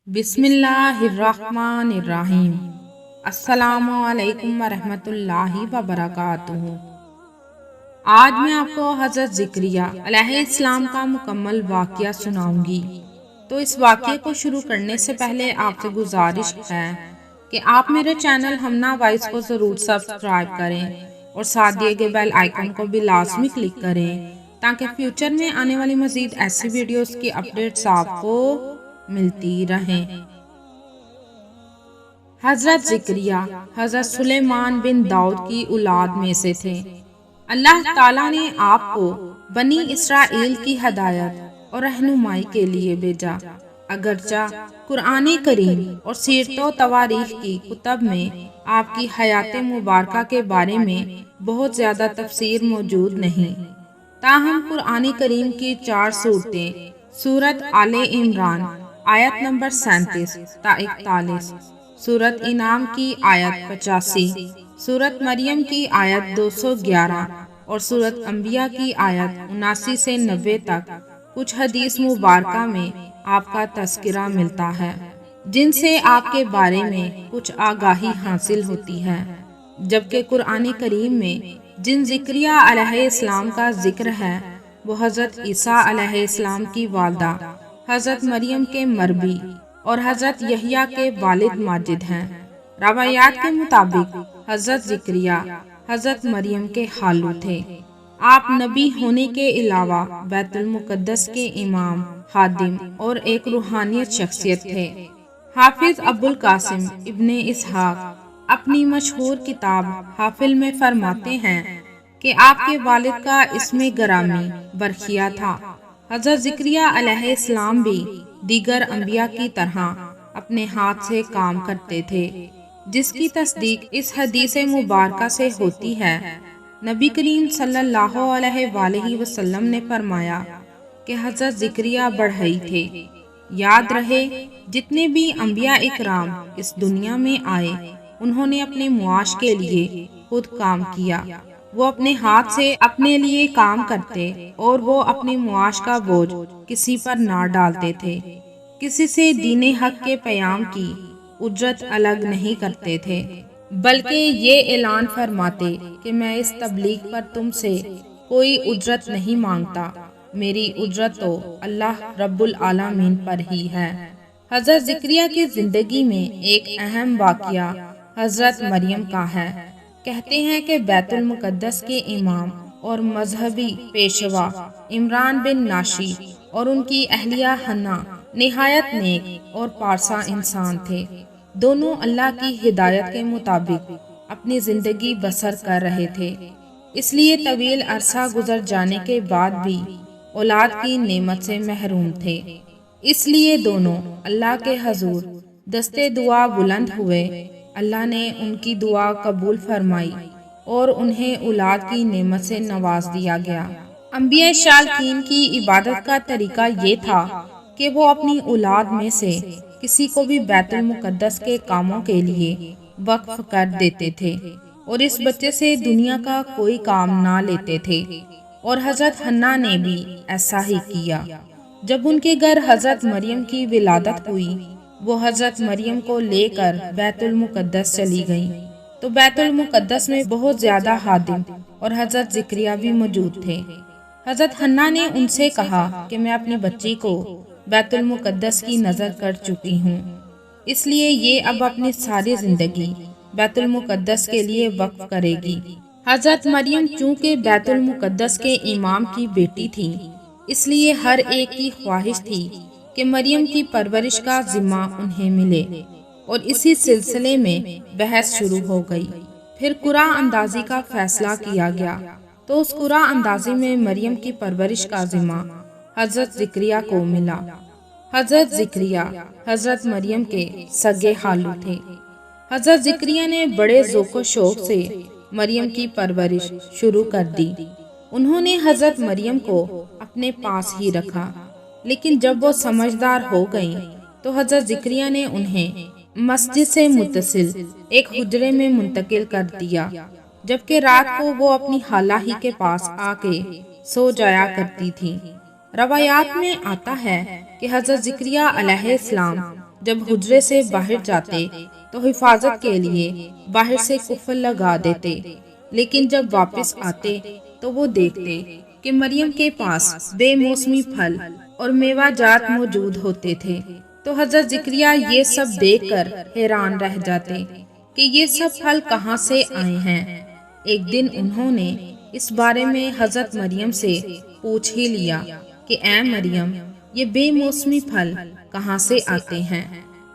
بسم اللہ الرحمن الرحیم۔ السلام علیکم ورحمۃ اللہ وبرکاتہ۔ آج میں آپ کو حضرت زکریا علیہ السلام کا مکمل واقعہ سناؤں گی۔ تو اس واقعے کو شروع کرنے سے پہلے آپ سے گزارش ہے کہ آپ میرے چینل ہمنا وائس کو ضرور سبسکرائب کریں اور ساتھ دیے گئے بیل آئیکن کو بھی لازمی کلک کریں تاکہ فیوچر میں آنے والی مزید ایسی ویڈیوز کی اپڈیٹس آپ کو ملتی رہیں۔ حضرت زکریا حضرت سلیمان بن داؤد کی اولاد میں سے تھے۔ اللہ تعالیٰ نے آپ کو بنی اسرائیل کی ہدایت اور رہنمائی کے لیے بھیجا۔ اگرچہ قرآن کریم اور سیرت و تواریخ کی کتب میں آپ کی حیات مبارکہ کے بارے میں بہت زیادہ تفسیر موجود نہیں، تاہم قرآن کریم کی 4 سورتیں، سورت آل عمران آیت نمبر 37 تا 41، سورت انعام کی آیت 85، سورت مریم کی آیت 211 اور سورت انبیاء کی آیت 79 سے 90 تک کچھ حدیث مبارکہ میں آپ کا تذکرہ ملتا ہے، جن سے آپ کے بارے میں کچھ آگاہی حاصل ہوتی ہے۔ جبکہ قرآن کریم میں جن زکریا علیہ السلام کا ذکر ہے وہ حضرت عیسیٰ علیہ السلام کی والدہ حضرت مریم کے مربی اور حضرت یحییٰ کے والد ماجد ہیں۔ روایات کے مطابق حضرت زکریا حضرت مریم کے خالو تھے۔ آپ نبی ہونے کے علاوہ بیت المقدس کے امام، خادم اور ایک روحانیت شخصیت تھے۔ حافظ ابو القاسم ابن اسحاق اپنی مشہور کتاب حافل میں فرماتے ہیں کہ آپ کے والد کا اسم گرامی برخیا تھا۔ حضرت زکریا علیہ السلام بھی دیگر انبیاء کی طرح اپنے ہاتھ سے کام کرتے تھے، جس کی تصدیق اس حدیث مبارکہ سے ہوتی ہے۔ نبی کریم صلی اللہ علیہ وآلہ وسلم نے فرمایا کہ حضرت زکریا بڑھئی تھے۔ یاد رہے، جتنے بھی انبیاء اکرام اس دنیا میں آئے انہوں نے اپنے معاش کے لیے خود کام کیا۔ وہ اپنے ہاتھ سے اپنے لیے کام کرتے اور وہ اپنے معاش کا بوجھ کسی پر نہ ڈالتے تھے، کسی سے دین حق کے پیام کی اجرت الگ نہیں کرتے تھے، بلکہ یہ اعلان فرماتے کہ میں اس تبلیغ پر تم سے کوئی اجرت نہیں مانگتا، میری اجرت تو اللہ رب العالمین پر ہی ہے۔ حضرت زکریا کی زندگی میں ایک اہم واقعہ حضرت مریم کا ہے۔ کہتے ہیں کہ بیت المقدس کے امام اور مذہبی پیشوا عمران بن ناشی اور ان کی اہلیہ حنا نہایت نیک اور پارسا انسان تھے۔ دونوں اللہ کی ہدایت کے مطابق اپنی زندگی بسر کر رہے تھے، اس لیے طویل عرصہ گزر جانے کے بعد بھی اولاد کی نعمت سے محروم تھے۔ اس لیے دونوں اللہ کے حضور دستے دعا بلند ہوئے۔ اللہ نے ان کی دعا قبول فرمائی اور انہیں اولاد کی نعمت سے نواز دیا گیا۔ انبیاء صالحین کی عبادت کا طریقہ یہ تھا کہ وہ اپنی اولاد میں سے کسی کو بھی بیت المقدس کے کاموں کے لیے وقف کر دیتے تھے اور اس بچے سے دنیا کا کوئی کام نہ لیتے تھے، اور حضرت حنا نے بھی ایسا ہی کیا۔ جب ان کے گھر حضرت مریم کی ولادت ہوئی، وہ حضرت مریم کو لے کر بیت المقدس چلی گئیں، تو بیت المقدس میں بہت زیادہ خادم اور حضرت زکریا بھی موجود تھے۔ حضرت حنا نے ان سے کہا کہ میں اپنی بچی کو بیت المقدس کی نظر کر چکی ہوں، اس لیے یہ اب اپنی ساری زندگی بیت المقدس کے لیے وقف کرے گی۔ حضرت مریم چونکہ بیت المقدس کے امام کی بیٹی تھی، اس لیے ہر ایک کی خواہش تھی کہ مریم کی پرورش کا ذمہ انہیں ملے، اور اسی سلسلے میں بحث شروع ہو گئی۔ پھر قرعہ اندازی کا فیصلہ کیا گیا، تو اس قرعہ اندازی میں مریم کی پرورش کا ذمہ حضرت زکریا کو ملا۔ حضرت زکریا حضرت مریم کے سگے خالو تھے۔ حضرت زکریا نے بڑے ذوق و شوق سے مریم کی پرورش شروع کر دی۔ انہوں نے حضرت مریم کو اپنے پاس ہی رکھا، لیکن جب وہ سمجھدار ہو گئیں تو حضرت زکریا نے انہیں مسجد سے متصل ایک حجرے میں منتقل کر دیا، جبکہ رات کو وہ اپنی خالہ ہی کے پاس آ کے سو جایا کرتی تھی۔ روایات میں آتا ہے کہ حضرت زکریا علیہ السلام جب حجرے سے باہر جاتے تو حفاظت کے لیے باہر سے قفل لگا دیتے، لیکن جب واپس آتے تو وہ دیکھتے کہ مریم کے پاس بے موسمی پھل اور میوہ جات موجود ہوتے تھے۔ تو حضرت زکریا یہ سب دیکھ کر حیران رہ جاتے کہ یہ سب پھل کہاں سے آئے ہیں۔ ایک دن انہوں نے اس بارے میں حضرت مریم سے پوچھ ہی لیا کہ اے مریم، یہ بے موسمی پھل کہاں سے آتے ہیں؟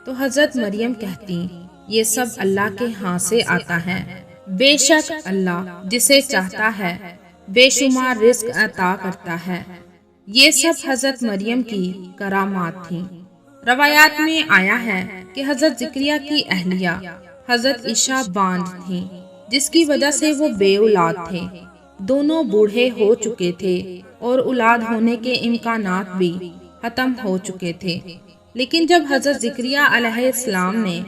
تو حضرت مریم کہتی، یہ سب اللہ کے ہاں سے آتا ہے، بے شک اللہ جسے چاہتا ہے بے شمار رزق عطا کرتا ہے۔ یہ سب حضرت مریم کی کرامات تھیں۔ روایات میں آیا ہے کہ حضرت زکریا کی اہلیہ حضرت عیشا باندھ تھیں، جس کی وجہ سے وہ بے اولاد تھے۔ دونوں بوڑھے ہو چکے تھے اور اولاد ہونے کے امکانات بھی ختم ہو چکے تھے۔ لیکن جب حضرت زکریا علیہ السلام نے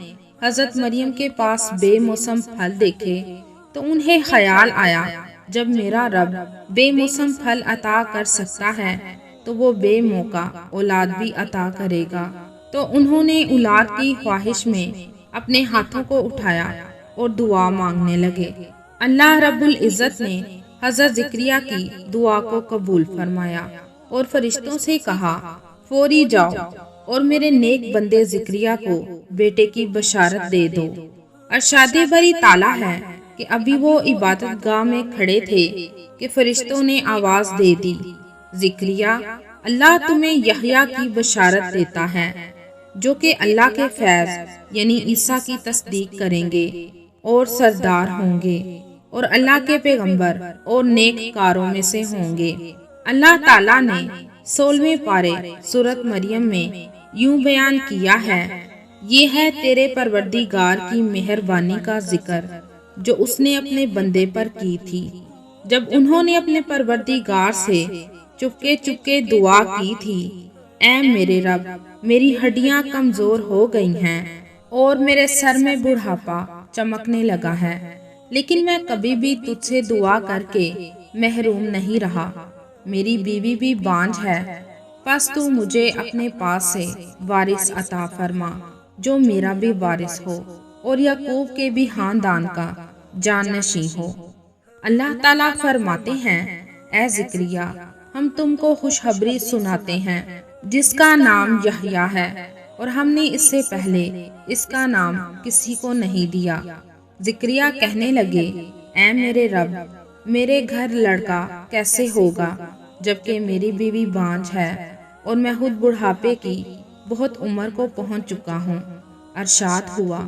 حضرت مریم کے پاس بے موسم پھل دیکھے تو انہیں خیال آیا، جب میرا رب بے موسم پھل عطا کر سکتا ہے تو وہ بے موقع اولاد بھی عطا کرے گا۔ تو انہوں نے اولاد کی خواہش میں اپنے ہاتھوں کو اٹھایا اور دعا مانگنے لگے۔ اللہ رب العزت نے حضرت زکریا کی دعا کو قبول فرمایا اور فرشتوں سے کہا، فوری جاؤ اور میرے نیک بندے زکریا کو بیٹے کی بشارت دے دو۔ ارشاد باری تعالیٰ ہے کہ ابھی وہ عبادت گاہ میں کھڑے تھے کہ فرشتوں نے آواز دے دی، زکریا، اللہ تمہیں یحییٰ کی بشارت دیتا ہے، جو کہ اللہ کے فیض یعنی عیسیٰ کی تصدیق کریں گے اور سردار ہوں گے اور اللہ کے پیغمبر اور نیک کاروں میں سے ہوں گے۔ اللہ تعالیٰ نے 16ویں پارے سورۃ مریم میں یوں بیان کیا ہے، یہ ہے تیرے پروردگار کی مہربانی کا ذکر جو اس نے اپنے بندے پر کی تھی، جب انہوں نے اپنے پروردگار سے چپکے چپکے دعا کی تھی، اے میرے رب، میری ہڈیاں کمزور ہو گئی ہیں اور میرے سر میں بڑھاپا چمکنے لگا ہے، لیکن میں کبھی بھی تجھ سے دعا کر کے محروم نہیں رہا۔ میری بیوی بھی بانجھ ہے، پس تو مجھے اپنے پاس سے وارث عطا فرما جو میرا بھی وارث ہو اور یعقوب کے بھی خاندان کا جانشین ہو۔ اللہ تعالیٰ فرماتے ہیں، اے زکریا، ہم تم کو خوشخبری سناتے ہیں جس کا نام یحییٰ ہے، اور ہم نے اس سے پہلے اس کا نام کسی کو نہیں دیا۔ زکریا کہنے لگے، اے میرے رب، میرے گھر لڑکا کیسے ہوگا جبکہ میری بیوی بانجھ ہے اور میں خود بڑھاپے کی بہت عمر کو پہنچ چکا ہوں۔ ارشاد ہوا،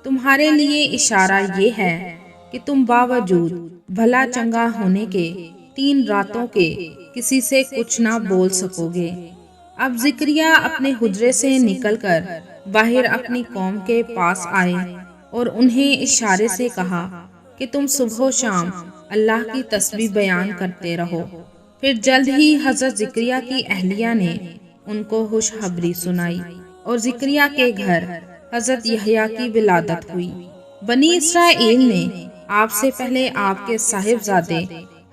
تمہارے لیے اشارہ یہ ہے کہ تم باوجود بھلا چنگا ہونے کے 3 راتوں کے کسی سے کچھ نہ بول سکو گے۔ اب زکریا اپنے حجرے سے نکل کر باہر اپنی قوم کے پاس آئے اور انہیں اشارے سے کہا کہ تم صبح و شام اللہ کی تسبیح بیان کرتے رہو۔ پھر جلد ہی حضرت زکریا کی اہلیہ نے ان کو خوشخبری سنائی اور زکریا کے گھر حضرت یحییٰ کی ولادت ہوئی۔ بنی اسرائیل نے آپ سے پہلے آپ کے صاحبزادے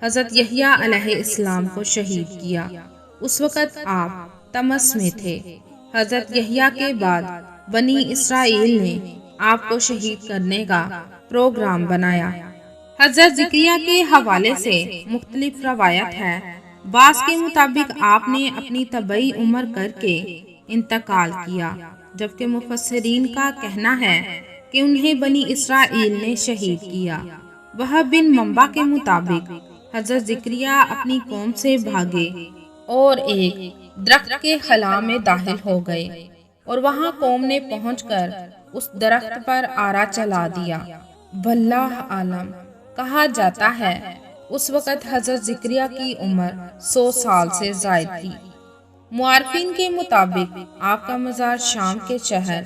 حضرت یحییٰ علیہ السلام کو شہید کیا۔ اس وقت آپ تمس میں تھے۔ حضرت یحییٰ کے بعد بنی اسرائیل نے آپ کو شہید کرنے کا پروگرام بنایا۔ حضرت زکریا کے حوالے سے مختلف روایت ہے۔ بعض کے مطابق آپ نے اپنی طبعی عمر کر کے انتقال کیا، جبکہ مفسرین کا کہنا ہے کہ انہیں بنی اسرائیل نے شہید کیا۔ وہب بن منبع کے مطابق حضرت زکریا اپنی قوم سے بھاگے اور ایک درخت کے خلا میں داخل ہو گئے اور وہاں قوم نے پہنچ کر اس درخت پر آرا چلا دیا۔ واللہ عالم، کہا جاتا ہے اس وقت حضرت زکریا کی عمر 100 سال سے زائد تھی۔ مورخین کے مطابق آپ کا مزار شام کے شہر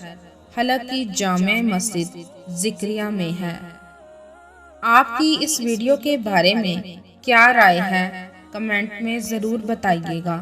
حلب کی جامع مسجد زکریا میں ہے۔ آپ کی اس ویڈیو کے بارے میں کیا رائے ہے کمنٹ میں ضرور بتائیے گا۔